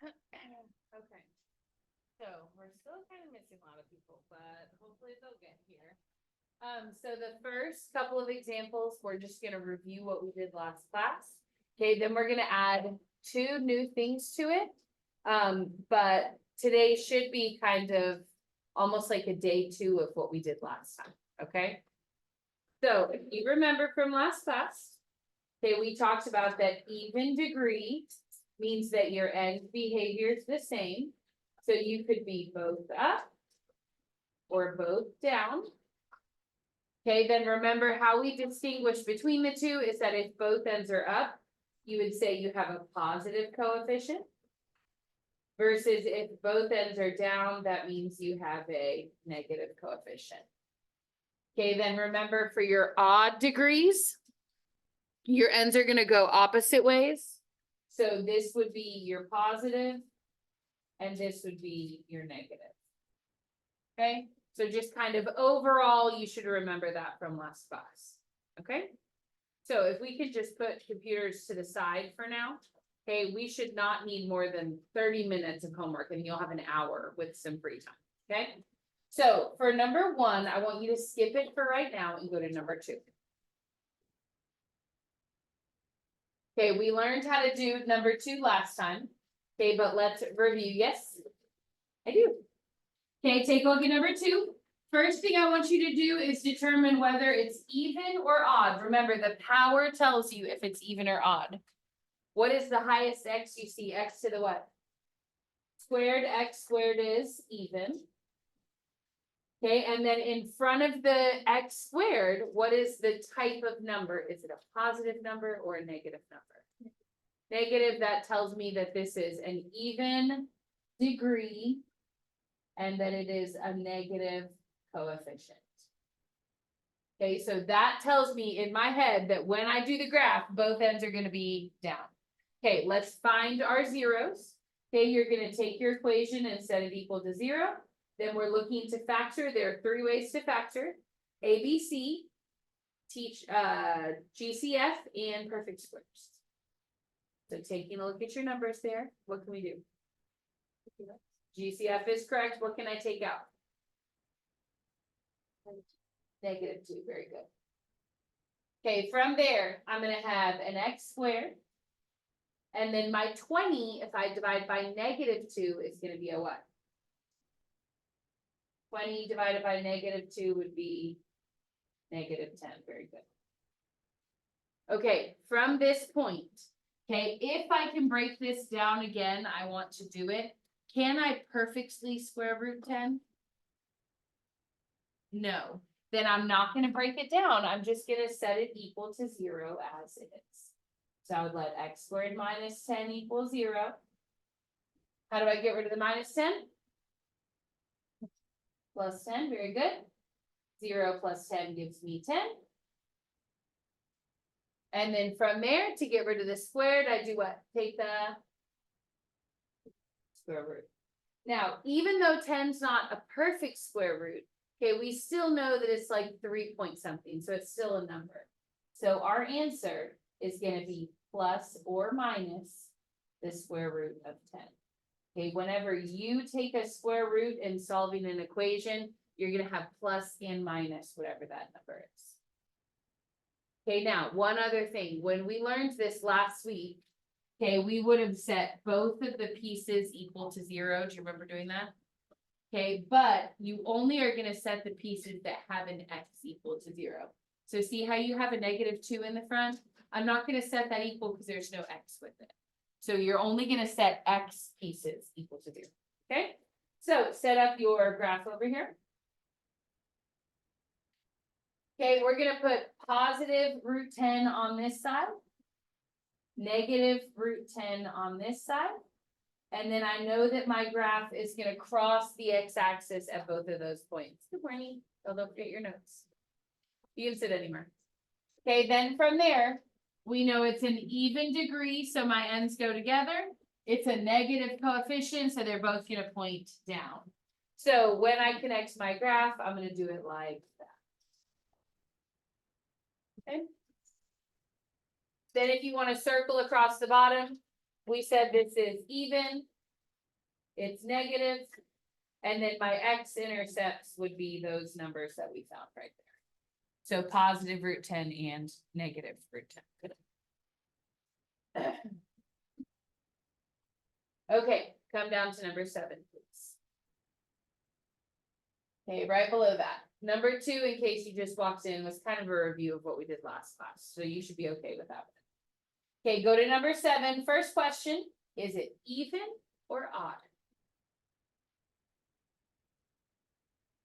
Okay, so we're still kind of missing a lot of people, but hopefully they'll get here. So the first couple of examples, we're just gonna review what we did last class. Okay, then we're gonna add 2 new things to it. But today should be kind of almost like a day 2 of what we did last time, okay? So if you remember from last class, okay, we talked about that even degree means that your end behavior is the same. So you could be both up or both down. Okay, then remember how we distinguish between the two is that if both ends are up, you would say you have a positive coefficient. Versus if both ends are down, that means you have a negative coefficient. Okay, then remember for your odd degrees, your ends are gonna go opposite ways. So this would be your positive, and this would be your negative. Okay, so just kind of overall, you should remember that from last class. Okay, so if we could just put computers to the side for now. Okay, we should not need more than 30 minutes of homework, and you'll have an hour with some free time. Okay, so for number 1, I want you to skip it for right now and go to number 2. Okay, we learned how to do number 2 last time. Okay, but let's review. Yes, I do. Okay, take a look at number 2. First thing I want you to do is determine whether it's even or odd. Remember, the power tells you if it's even or odd. What is the highest x you see? X to the what? Squared. X squared is even. Okay, and then in front of the x squared, what is the type of number? Is it a positive number or a negative number? Negative, that tells me that this is an even degree and that it is a negative coefficient. Okay, so that tells me in my head that when I do the graph, both ends are going to be down. Okay, let's find our zeros. Okay, you're going to take your equation and set it equal to 0. Then we're looking to factor. There are 3 ways to factor: ABC, GCF, and perfect squares. So taking a look at your numbers there, what can we do? GCF is correct. What can I take out? -2, very good. Okay, from there, I'm going to have an x squared. And then my 20, if I divide by -2, is going to be a what? 20 divided by -2 would be -10. Very good. Okay, from this point, okay, if I can break this down again, I want to do it. Can I perfectly square root 10? No. Then I'm not going to break it down. I'm just going to set it equal to 0 as it is. So I would let x squared minus 10 equal 0. How do I get rid of the minus 10? Plus 10, very good. 0 plus 10 gives me 10. And then from there, to get rid of the squared, I do what? Take the square root. Now, even though 10's not a perfect square root, okay, we still know that it's like 3 point something, so it's still a number. So our answer is going to be plus or minus the square root of 10. Okay, whenever you take a square root in solving an equation, you're going to have plus and minus whatever that number is. Okay, now one other thing. When we learned this last week, okay, we would have set both of the pieces equal to 0. Do you remember doing that? Okay, but you only are going to set the pieces that have an x equal to 0. So see how you have a -2 in the front? I'm not going to set that equal because there's no x with it. So you're only going to set x pieces equal to 0. Okay, so set up your graph over here. Okay, we're going to put positive root 10 on this side, negative root 10 on this side. And then I know that my graph is going to cross the x-axis at both of those points. Good morning. Don't forget your notes. You can sit anywhere. Okay, then from there, we know it's an even degree, so my ends go together. It's a negative coefficient, so they're both going to point down. So when I connect my graph, I'm going to do it like that. Okay. Then if you want to circle across the bottom, we said this is even. it's negative. And then my x-intercepts would be those numbers that we found right there. So positive root 10 and negative root 10. Okay, come down to number 7, please. Okay, right below that. Number 2, in case you just walked in, was kind of a review of what we did last class. So you should be okay with that one. Okay, go to number 7. First question, is it even or odd?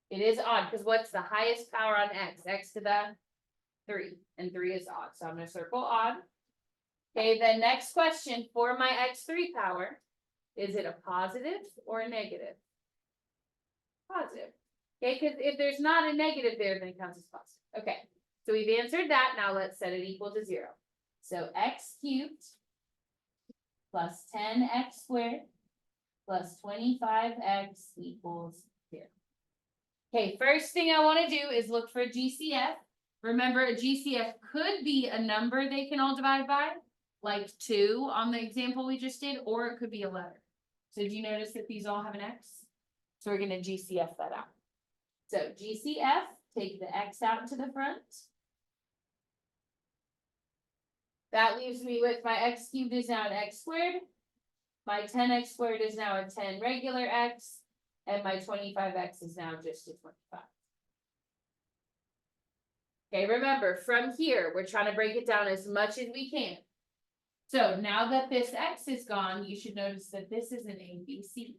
It is odd, because what's the highest power on x? X to the 3, and 3 is odd. So I'm going to circle odd. Okay, then next question for my x3 power, is it a positive or a negative? Positive. Okay, because if there's not a negative there, then it counts as positive. Okay, so we've answered that. Now let's set it equal to 0. So x cubed plus 10x squared plus 25x equals 0. Okay, first thing I want to do is look for a GCF. Remember, a GCF could be a number they can all divide by, like 2 on the example we just did, or it could be a letter. So did you notice that these all have an X? So we're going to GCF that out. So GCF, take the X out to the front. That leaves me with my x cubed is now an x squared. My 10x squared is now a 10 regular x. And my 25x is now just a 25. Okay, remember, from here, we're trying to break it down as much as we can. So now that this x is gone, you should notice that this is an ABC.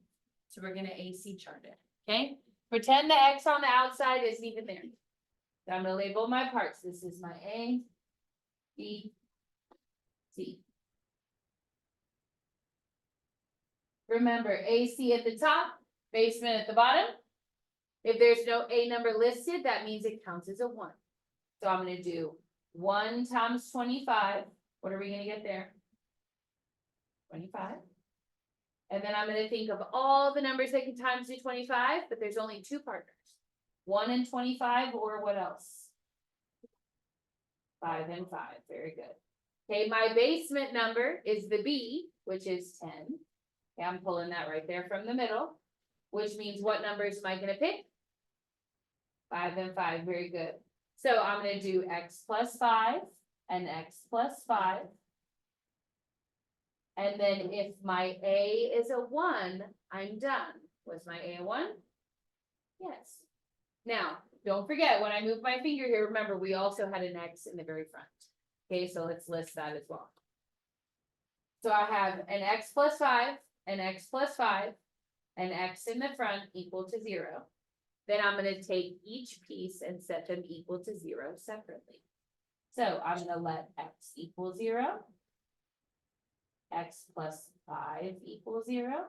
So we're going to AC chart it, okay? Pretend the x on the outside isn't even there. So I'm going to label my parts. This is my A, B, C. Remember, AC at the top, basement at the bottom. If there's no A number listed, that means it counts as a 1. So I'm going to do 1 times 25. What are we going to get there? 25. And then I'm going to think of all the numbers that can times to 25, but there's only 2 partners. 1 and 25, or what else? 5 and 5. Very good. Okay, my basement number is the B, which is 10. Okay, I'm pulling that right there from the middle, which means what numbers am I going to pick? 5 and 5. Very good. So I'm going to do x plus 5 and x plus 5. And then if my A is a 1, I'm done. Was my A a 1? Yes. Now, don't forget, when I move my finger here, remember, we also had an X in the very front. Okay, so let's list that as well. So I have an X plus 5, an X plus 5, an X in the front equal to 0. Then I'm going to take each piece and set them equal to 0 separately. So I'm going to let X equal 0. X plus 5 equals 0.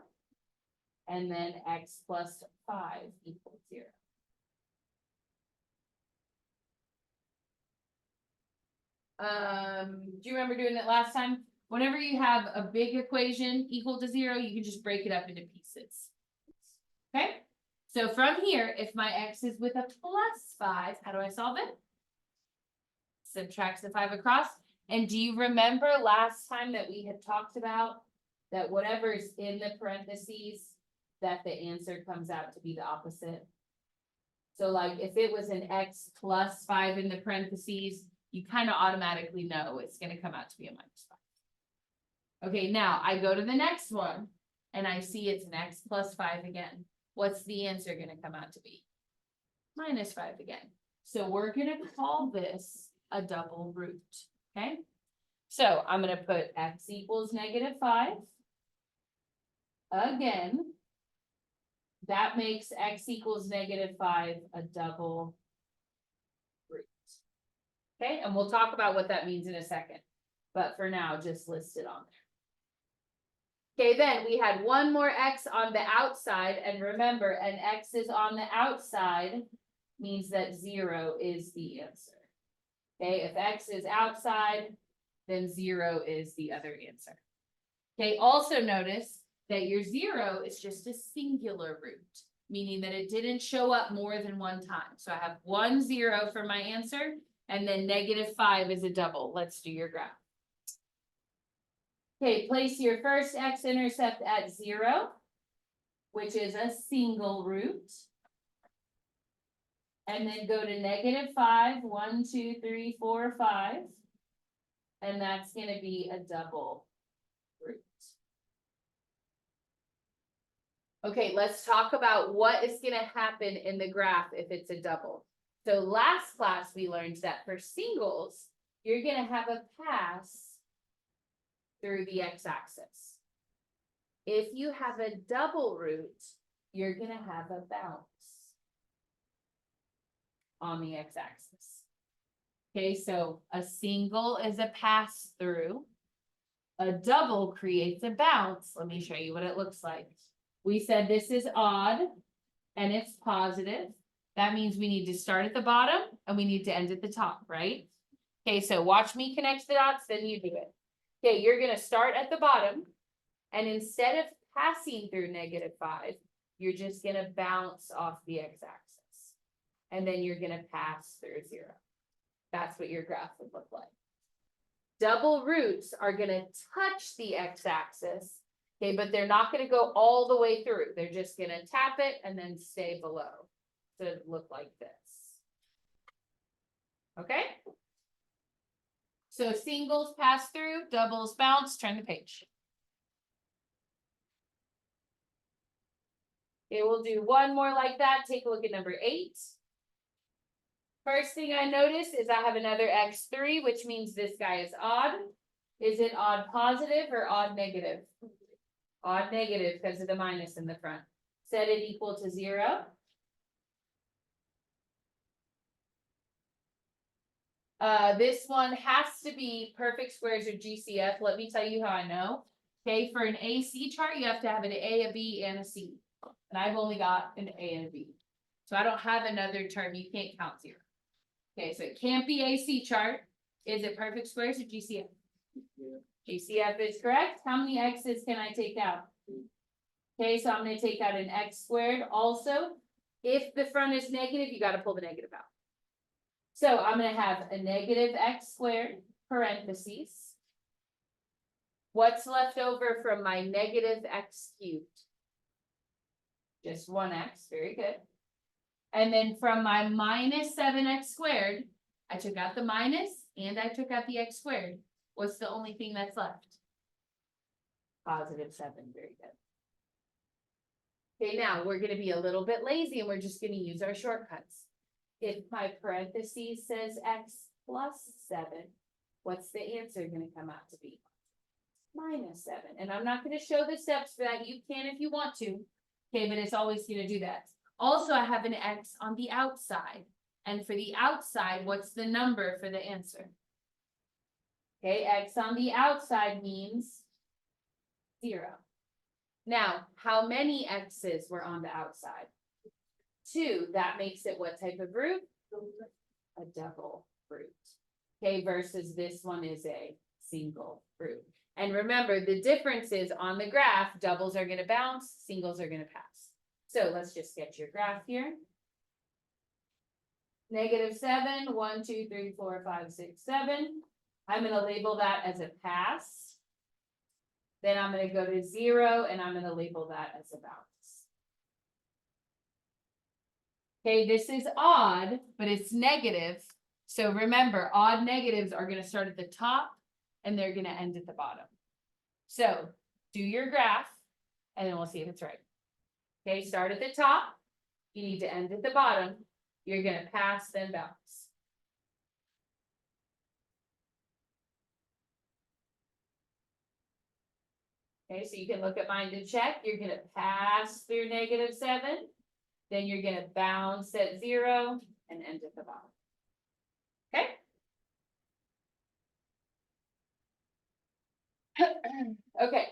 And then X plus 5 equals 0. Do you remember doing it last time? Whenever you have a big equation equal to 0, you can just break it up into pieces. Okay? So from here, if my X is with a plus 5, how do I solve it? Subtract the 5 across. And do you remember last time that we had talked about that whatever's in the parentheses, that the answer comes out to be the opposite? So like if it was an X plus 5 in the parentheses, you kind of automatically know it's going to come out to be a minus 5. Okay, now I go to the next one and I see it's an X plus 5 again. What's the answer going to come out to be? Minus 5 again. So we're going to call this a double root. Okay, so I'm going to put X equals negative 5. Again, that makes X equals negative 5 a double root. Okay, and we'll talk about what that means in a second. But for now, just list it on there. Okay, then we had one more X on the outside. And remember, an X is on the outside means that 0 is the answer. Okay, if X is outside, then 0 is the other answer. Okay, also notice that your 0 is just a singular root, meaning that it didn't show up more than one time. So I have 1 0 for my answer, and then negative 5 is a double. Let's do your graph. Okay, place your first x-intercept at 0. which is a single root. And then go to -5, 1, 2, 3, 4, 5. And that's gonna be a double root. Okay, let's talk about what is gonna happen in the graph if it's a double. So last class, we learned that for singles, you're gonna have a pass through the x-axis. If you have a double root, you're gonna have a bounce on the x-axis. Okay, so a single is a pass through. A double creates a bounce. Let me show you what it looks like. We said this is odd and it's positive. That means we need to start at the bottom and we need to end at the top, right? Okay, so watch me connect the dots, then you do it. Okay, you're gonna start at the bottom, and instead of passing through -5, you're just gonna bounce off the x-axis. And then you're gonna pass through 0. That's what your graph would look like. Double roots are gonna touch the x-axis, okay, but they're not gonna go all the way through. They're just gonna tap it and then stay below. So it look like this. Okay? So singles pass through, doubles bounce, turn the page. Okay, we'll do one more like that. Take a look at number 8. First thing I notice is I have another x3, which means this guy is odd. Is it odd positive or odd negative? Odd negative because of the minus in the front. Set it equal to 0. This one has to be perfect squares or GCF. Let me tell you how I know. Okay, for an AC chart, you have to have an A, a B, and a C. And I've only got an A and a B. So I don't have another term. You can't count 0. Okay, so it can't be AC chart. Is it perfect squares or GCF? GCF is correct. How many x's can I take out? Okay, so I'm going to take out an x squared. Also, if the front is negative, you got to pull the negative out. So I'm going to have a negative x squared, parentheses. What's left over from my negative x cubed? Just 1x, very good. And then from my minus 7x squared, I took out the minus and I took out the x squared. What's the only thing that's left? Positive 7, very good. Okay, now we're going to be a little bit lazy and we're just going to use our shortcuts. If my parentheses says x plus 7, what's the answer going to come out to be? Minus 7. And I'm not going to show the steps for that. You can if you want to. Okay, but it's always going to do that. Also, I have an x on the outside. And for the outside, what's the number for the answer? Okay, x on the outside means 0. Now, how many x's were on the outside? 2. That makes it what type of root? A double root. Okay, versus this one is a single root. And remember, the difference is on the graph, doubles are going to bounce, singles are going to pass. So let's just sketch your graph here. -7, 1, 2, 3, 4, 5, 6, 7. I'm going to label that as a pass. Then I'm going to go to 0 and I'm going to label that as a bounce. Okay, this is odd, but it's negative. So remember, odd negatives are going to start at the top and they're going to end at the bottom. So do your graph and then we'll see if it's right. Okay, start at the top. You need to end at the bottom. You're going to pass, then bounce. Okay, so you can look at mine to check. You're going to pass through -7. Then you're going to bounce at 0 and end at the bottom. Okay. Okay.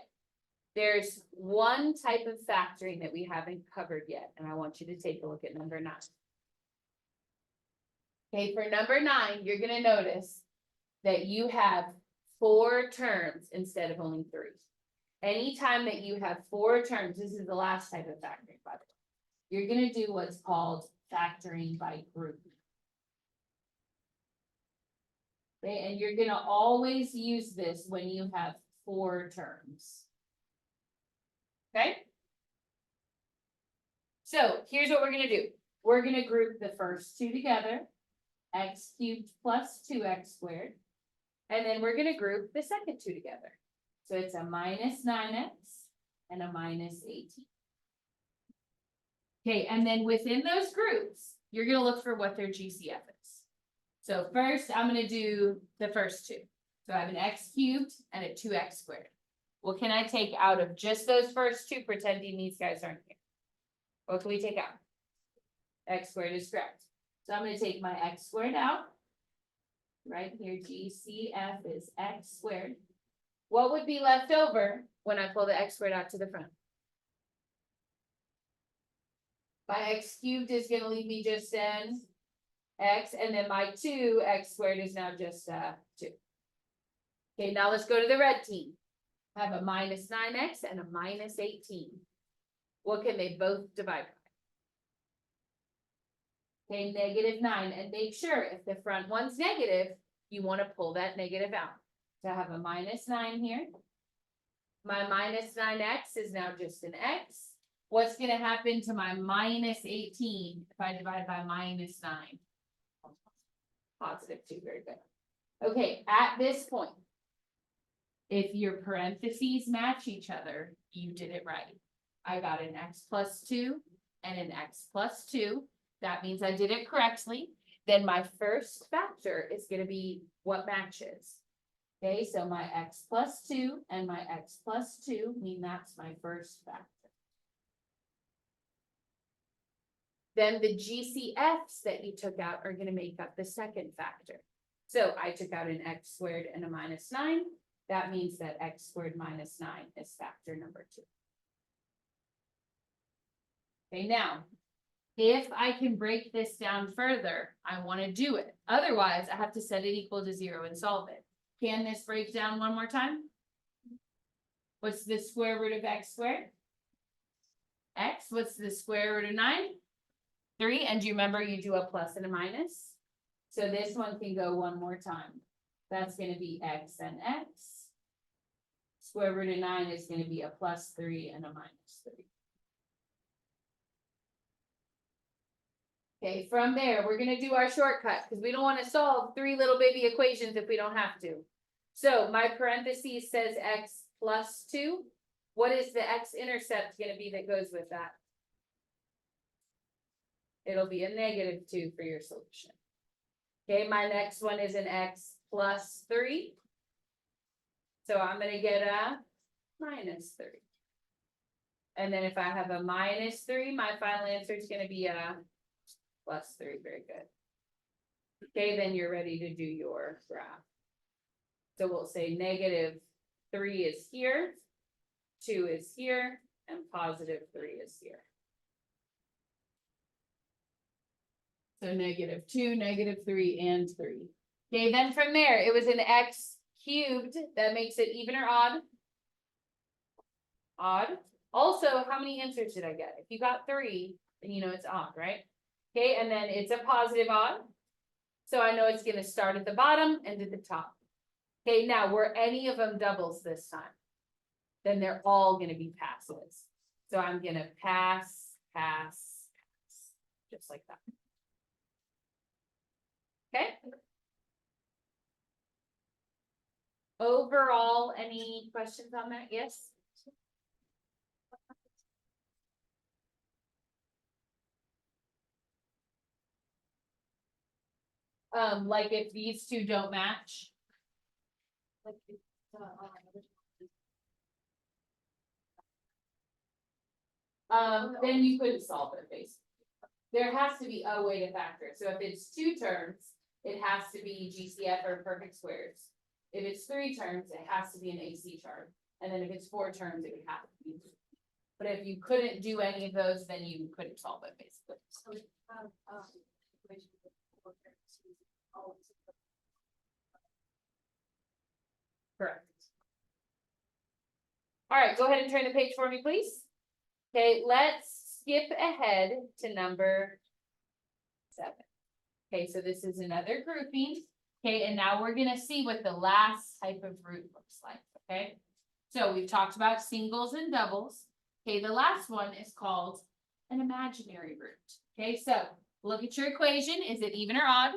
There's one type of factoring that we haven't covered yet, and I want you to take a look at number 9. Okay, for number 9, you're going to notice that you have 4 terms instead of only 3. Anytime that you have 4 terms, this is the last type of factoring, by the way, you're going to do what's called factoring by group. Okay, and you're going to always use this when you have 4 terms. Okay? So here's what we're gonna do. We're gonna group the first two together, x cubed plus 2x squared. And then we're gonna group the second two together. So it's a minus 9x and a minus 18. Okay, and then within those groups, you're gonna look for what their GCF is. So first, I'm gonna do the first two. So I have an x cubed and a 2x squared. What can I take out of just those first two, pretending these guys aren't here? What can we take out? X squared is correct. So I'm gonna take my x squared out. Right here, GCF is x squared. What would be left over when I pull the x squared out to the front? My x cubed is gonna leave me just an x, and then my 2x squared is now just 2. Okay, now let's go to the red team. I have a minus 9x and a minus 18. What can they both divide by? Okay, negative 9, and make sure if the front one's negative, you want to pull that negative out. So I have a minus 9 here. My minus 9x is now just an x. What's going to happen to my minus 18 if I divide by minus 9? Positive 2, very good. Okay, at this point, if your parentheses match each other, you did it right. I got an x plus 2 and an x plus 2. That means I did it correctly. Then my first factor is going to be what matches. Okay, so my x plus 2 and my x plus 2 mean that's my first factor. Then the GCFs that you took out are going to make up the second factor. So I took out an x squared and a minus 9. That means that x squared minus 9 is factor number 2. Okay, now, if I can break this down further, I want to do it. Otherwise, I have to set it equal to 0 and solve it. Can this break down one more time? What's the square root of x squared? X. What's the square root of 9? 3. And do you remember you do a plus and a minus? So this one can go one more time. That's going to be x and x. Square root of 9 is going to be a plus 3 and a minus 3. Okay, from there, we're going to do our shortcut because we don't want to solve 3 little baby equations if we don't have to. So my parentheses says x plus 2. What is the x-intercept going to be that goes with that? It'll be a negative 2 for your solution. Okay, my next one is an x plus 3. So I'm going to get a minus 3. And then if I have a minus 3, my final answer is going to be a plus 3. Very good. Okay, then you're ready to do your graph. So we'll say negative 3 is here, 2 is here, and positive 3 is here. So negative 2, negative 3, and 3. Okay, then from there, it was an x cubed. That makes it even or odd? Odd. Also, how many answers did I get? If you got 3, then you know it's odd, right? Okay, and then it's a positive odd. So I know it's going to start at the bottom and at the top. Okay, now were any of them doubles this time? Then they're all going to be passes. So I'm going to pass, just like that. Okay. Overall, any questions on that? Yes? Like if these two don't match. Then you couldn't solve it basically. There has to be a way to factor. So if it's 2 terms, it has to be GCF or perfect squares. If it's 3 terms, it has to be an AC chart. And then if it's 4 terms, it would have to be. But if you couldn't do any of those, then you couldn't solve it basically. So we have equation with 4 terms. Correct. All right, go ahead and turn the page for me, please. Okay, let's skip ahead to number 7. Okay, so this is another grouping. Okay, and now we're gonna see what the last type of root looks like. Okay, so we've talked about singles and doubles. Okay, the last one is called an imaginary root. Okay, so look at your equation. Is it even or odd?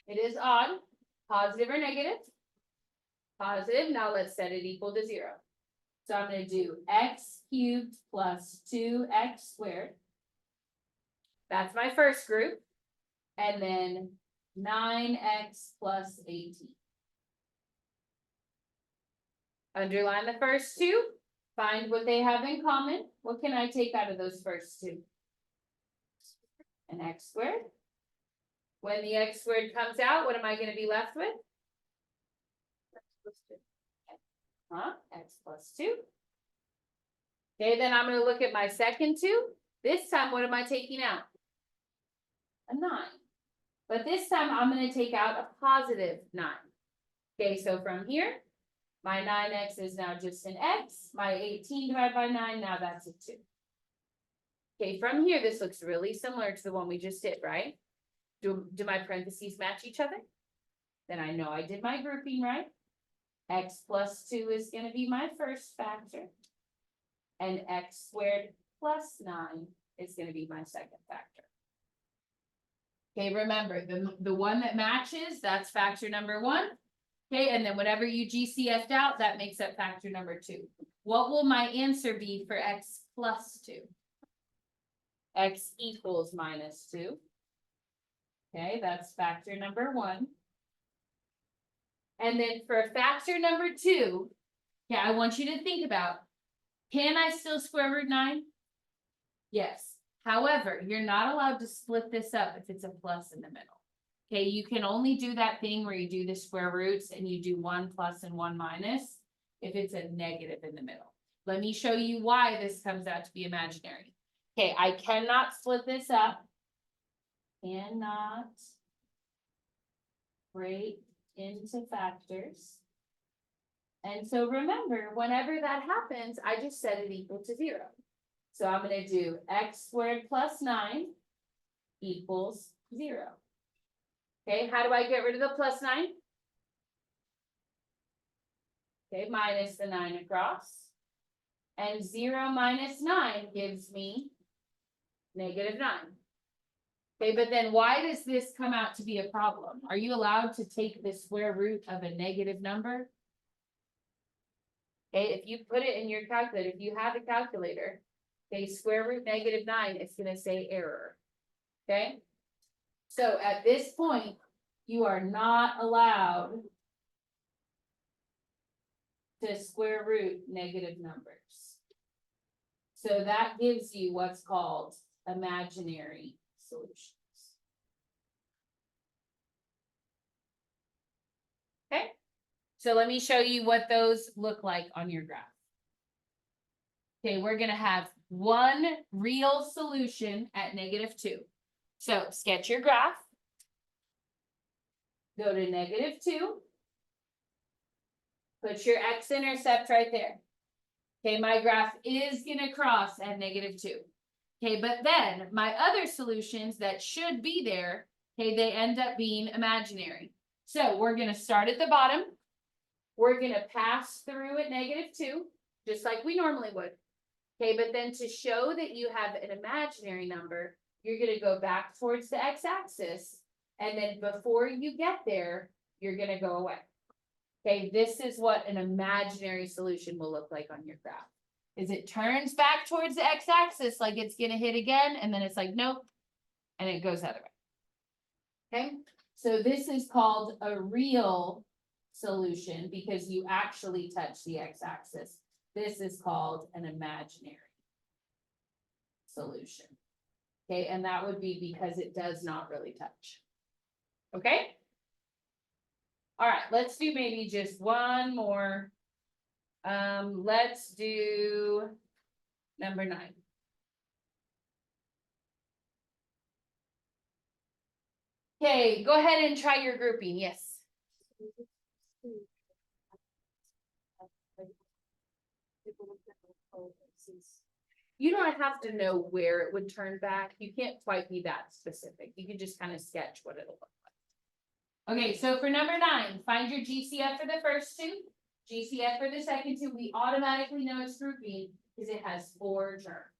It is odd. Positive or negative? Positive. Now let's set it equal to 0. So I'm going to do x cubed plus 2x squared. That's my first group. And then 9x plus 18. Underline the first two. Find what they have in common. What can I take out of those first two? An x squared. When the x squared comes out, what am I going to be left with? X plus 2. Okay, then I'm going to look at my second 2. This time, what am I taking out? A 9. But this time, I'm going to take out a positive 9. Okay, so from here, my 9x is now just an x. My 18 divided by 9, now that's a 2. Okay, from here, this looks really similar to the one we just did, right? Do my parentheses match each other? Then I know I did my grouping right. X plus 2 is going to be my first factor. And x squared plus 9 is going to be my second factor. Okay, remember, the one that matches, that's factor number 1. Okay, and then whatever you GCF'd out, that makes up factor number 2. What will my answer be for x plus 2? X equals minus 2. Okay, that's factor number 1. And then for factor number 2, yeah, I want you to think about, can I still square root 9? Yes. However, you're not allowed to split this up if it's a plus in the middle. Okay, you can only do that thing where you do the square roots and you do 1 plus and 1 minus if it's a negative in the middle. Let me show you why this comes out to be imaginary. Okay, I cannot split this up. Cannot break into factors. And so remember, whenever that happens, I just set it equal to 0. So I'm going to do x squared plus 9 equals 0. Okay, how do I get rid of the plus 9? Okay, minus the 9 across. And 0 minus 9 gives me negative 9. Okay, but then why does this come out to be a problem? Are you allowed to take the square root of a negative number? Okay, if you put it in your calculator, if you have a calculator, okay, square root negative 9, it's going to say error. Okay, so at this point, you are not allowed to square root negative numbers. So that gives you what's called imaginary solutions. Okay, so let me show you what those look like on your graph. Okay, we're going to have one real solution at negative 2. So sketch your graph. Go to negative 2. Put your x-intercept right there. Okay, my graph is going to cross at negative 2. Okay, but then my other solutions that should be there, okay, they end up being imaginary. So we're going to start at the bottom. We're going to pass through at negative 2, just like we normally would. Okay, but then to show that you have an imaginary number, you're going to go back towards the x-axis. And then before you get there, you're going to go away. Okay, this is what an imaginary solution will look like on your graph. Is it turns back towards the x-axis like it's going to hit again, and then it's like, nope, and it goes the other way. Okay, so this is called a real solution because you actually touch the x-axis. This is called an imaginary solution. Okay, and that would be because it does not really touch. Okay? All right, let's do maybe just one more. Let's do number 9. Okay, go ahead and try your grouping. Yes. You don't have to know where it would turn back. You can't quite be that specific. You can just kind of sketch what it'll look like. Okay, so for number 9, find your GCF for the first 2, GCF for the second 2. We automatically know it's grouping. because it has 4 germs.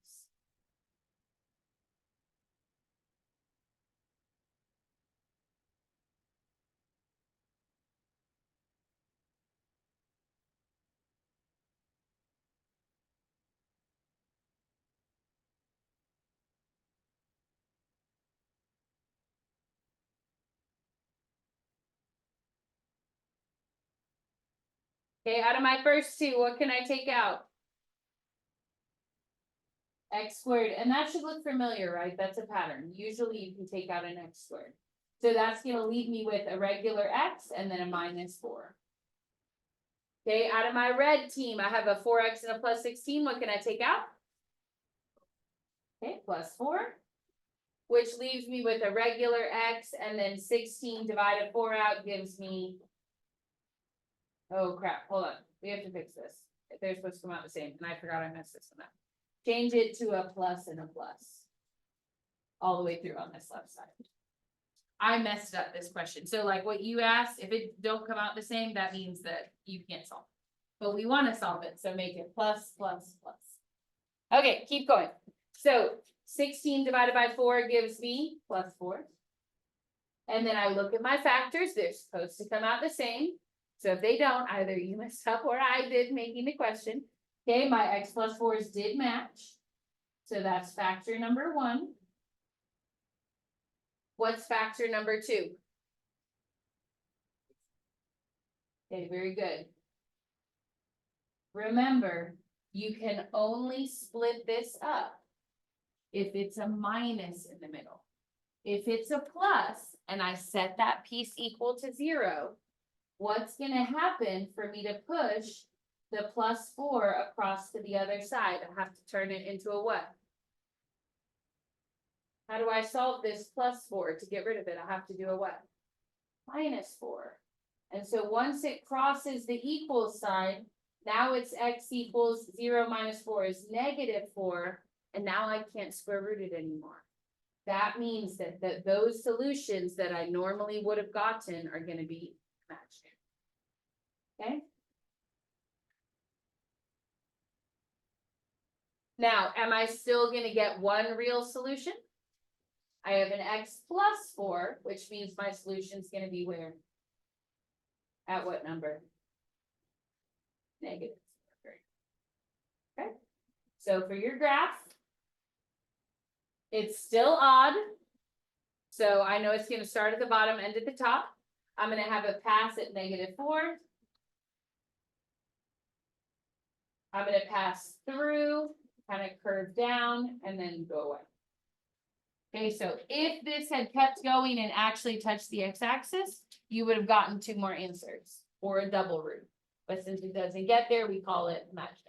Okay, out of my first 2, what can I take out? X squared, and that should look familiar, right? That's a pattern. Usually you can take out an x squared. So that's gonna leave me with a regular x and then a minus 4. Okay, out of my red team, I have a 4x and a plus 16. What can I take out? Okay, plus 4, which leaves me with a regular x, and then 16 divided 4 out gives me, oh crap, hold on, we have to fix this. They're supposed to come out the same, and I forgot I messed this one up. Change it to a plus and a plus. All the way through on this left side. I messed up this question. So like what you asked, if it don't come out the same, that means that you can't solve it. But we want to solve it, so make it plus, plus, plus. Okay, keep going. So 16 divided by 4 gives me plus 4. And then I look at my factors, they're supposed to come out the same. So if they don't, either you messed up or I did making the question. Okay, my x plus 4s did match. So that's factor number 1. What's factor number 2? Okay, very good. Remember, you can only split this up if it's a minus in the middle. If it's a plus and I set that piece equal to 0, what's going to happen for me to push the plus 4 across to the other side? I have to turn it into a what? How do I solve this plus 4 to get rid of it? I have to do a what? Minus 4. And so once it crosses the equals sign, now it's x equals 0 minus 4 is negative 4. And now I can't square root it anymore. That means that those solutions that I normally would have gotten are going to be matched. Okay. Now, am I still going to get one real solution? I have an x plus 4, which means my solution is going to be where? At what number? Negative. Okay. So for your graph, it's still odd. So I know it's going to start at the bottom, end at the top. I'm going to have a pass at negative 4. I'm going to pass through, kind of curve down, and then go away. Okay, so if this had kept going and actually touched the x-axis, you would have gotten 2 more answers or a double root. But since it doesn't get there, we call it matched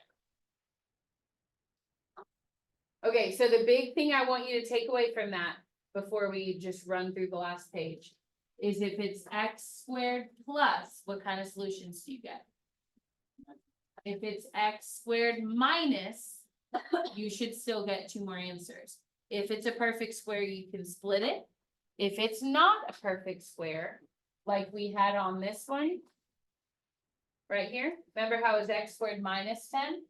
up. Okay, so the big thing I want you to take away from that before we just run through the last page is if it's x squared plus, what kind of solutions do you get? If it's x squared minus, you should still get 2 more answers. If it's a perfect square, you can split it. If it's not a perfect square, like we had on this one, right here, remember how it was x squared minus 10?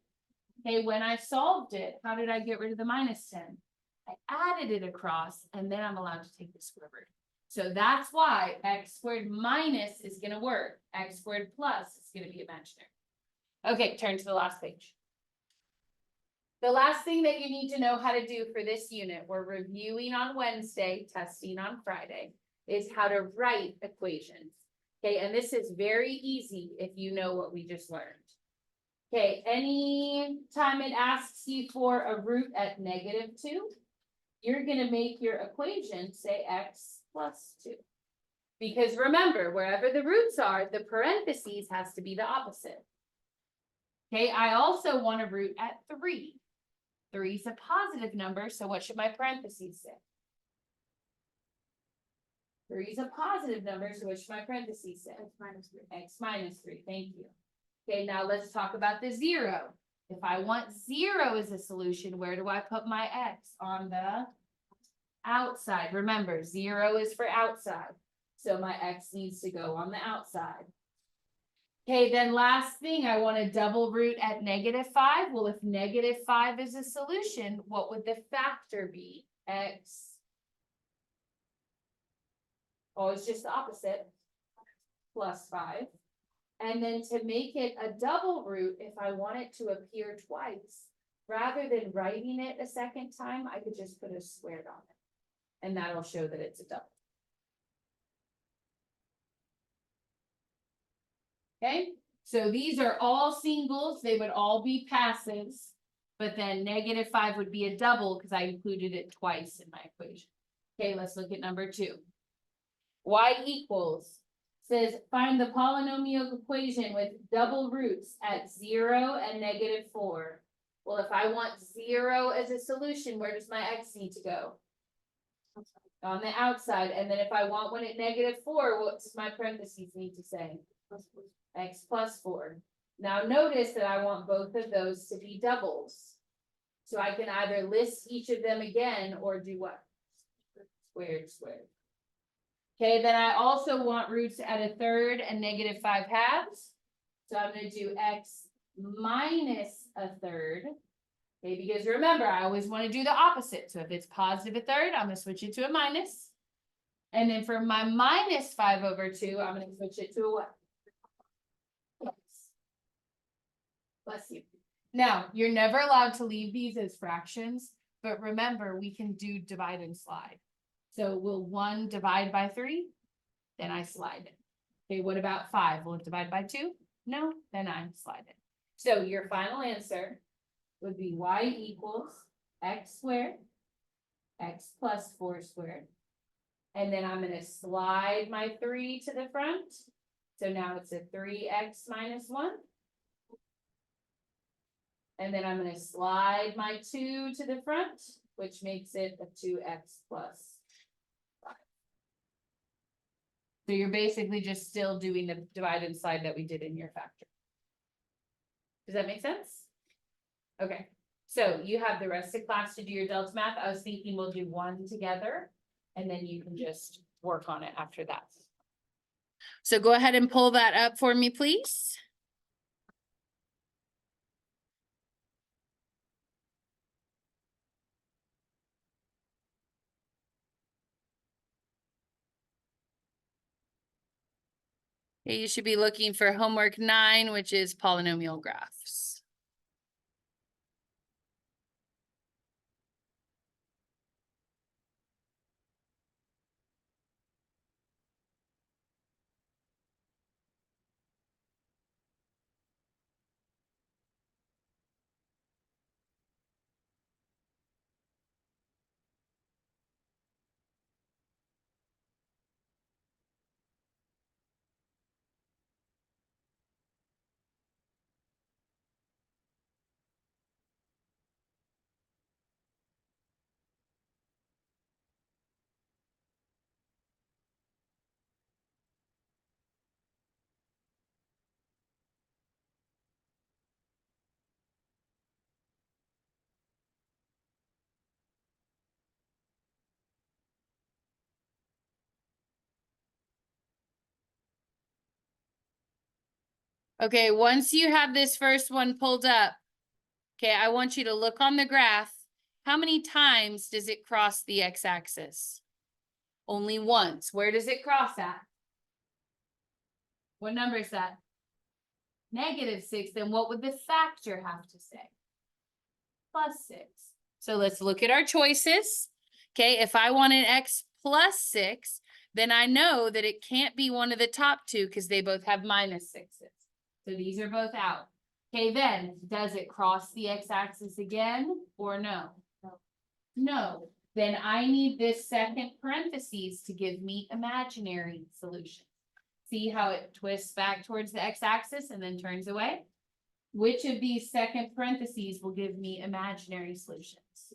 Okay, when I solved it, how did I get rid of the minus 10? I added it across, and then I'm allowed to take the square root. So that's why x squared minus is going to work. X squared plus is going to be imaginary. Okay, turn to the last page. The last thing that you need to know how to do for this unit, we're reviewing on Wednesday, testing on Friday, is how to write equations. Okay, and this is very easy if you know what we just learned. Okay, any time it asks you for a root at negative 2, you're going to make your equation say x plus 2. Because remember, wherever the roots are, the parentheses has to be the opposite. Okay, I also want a root at 3. 3 is a positive number, so what should my parentheses say? 3 is a positive number, so what should my parentheses say? X minus 3. X minus 3, thank you. Okay, now let's talk about the 0. If I want 0 as a solution, where do I put my x? On the outside. Remember, 0 is for outside, so my x needs to go on the outside. Okay, then last thing, I want to double root at -5. Well, if -5 is a solution, what would the factor be? X. Oh, it's just the opposite. +5. And then to make it a double root, if I want it to appear twice, rather than writing it a second time, I could just put a squared on it. And that'll show that it's a double. Okay, so these are all singles, they would all be passives, but then -5 would be a double because I included it twice in my equation. Okay, let's look at number 2. Y equals, says find the polynomial equation with double roots at 0 and -4. Well, if I want 0 as a solution, where does my x need to go? On the outside, and then if I want one at -4, what does my parentheses need to say? X plus 4. Now notice that I want both of those to be doubles. So I can either list each of them again or do what? Squared. Okay, then I also want roots at 1/3 and -5/2. So I'm going to do x minus 1/3. Okay, because remember, I always want to do the opposite. So if it's +1/3, I'm going to switch it to a minus. And then for my -5/2, I'm going to switch it to a what? Yes. Bless you. Now, you're never allowed to leave these as fractions, but remember, we can do divide and slide. So will 1 divide by 3? Then I slide it. Okay, what about 5? Will it divide by 2? No, then I slide it. So your final answer would be y equals x squared, x plus 4 squared. And then I'm going to slide my 3 to the front. So now it's a 3x minus 1. And then I'm going to slide my 2 to the front, which makes it a 2x plus 5. So you're basically just still doing the divide and slide that we did in your factor. Does that make sense? Okay, so you have the rest of class to do your delta math. I was thinking we'll do one together, and then you can just work on it after that. So go ahead and pull that up for me, please. Okay, you should be looking for homework 9, which is polynomial graphs. Okay, once you have this first one pulled up, okay, I want you to look on the graph. How many times does it cross the x-axis? Only once. Where does it cross at? What number is that? -6. Then what would the factor have to say? +6. So let's look at our choices. Okay, if I want an x plus 6, then I know that it can't be one of the top two because they both have -6s. So these are both out. Okay, then does it cross the x-axis again or no? No. Then I need this second parentheses to give me imaginary solution. See how it twists back towards the x-axis and then turns away? Which of these second parentheses will give me imaginary solutions?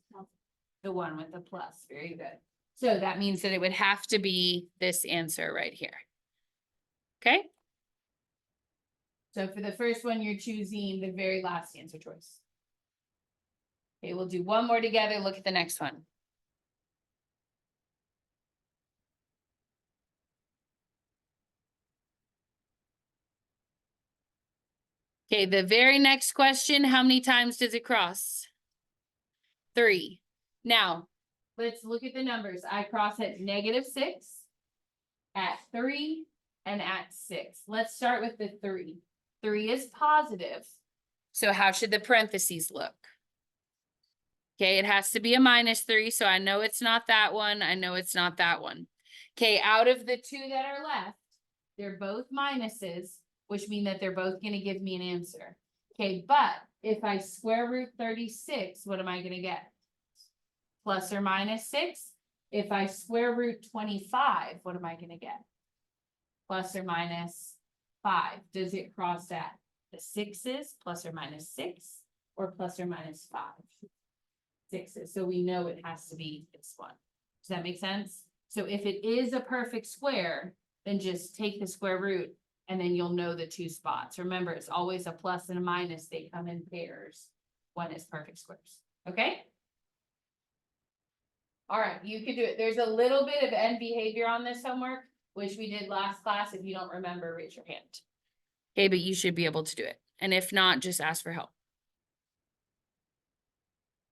The one with the plus. Very good. So that means that it would have to be this answer right here. Okay? So for the first one, you're choosing the very last answer choice. Okay, we'll do one more together. Look at the next one. Okay, the very next question, how many times does it cross? 3. Now, let's look at the numbers. I cross at -6, at 3, and at 6. Let's start with the 3. 3 is positive. So how should the parentheses look? Okay, it has to be a -3, so I know it's not that one. I know it's not that one. Okay, out of the 2 that are left, they're both minuses, which mean that they're both going to give me an answer. Okay, but if I square root 36, what am I going to get? Plus or minus 6. If I square root 25, what am I going to get? Plus or minus 5. Does it cross at the 6's, plus or minus 6, or plus or minus 5? 6's. So we know it has to be this one. Does that make sense? So if it is a perfect square, then just take the square root and then you'll know the 2 spots. Remember, it's always a plus and a minus. They come in pairs when it's perfect squares. Okay? All right, you can do it. There's a little bit of end behavior on this homework, which we did last class. If you don't remember, raise your hand. Okay, but you should be able to do it. And if not, just ask for help.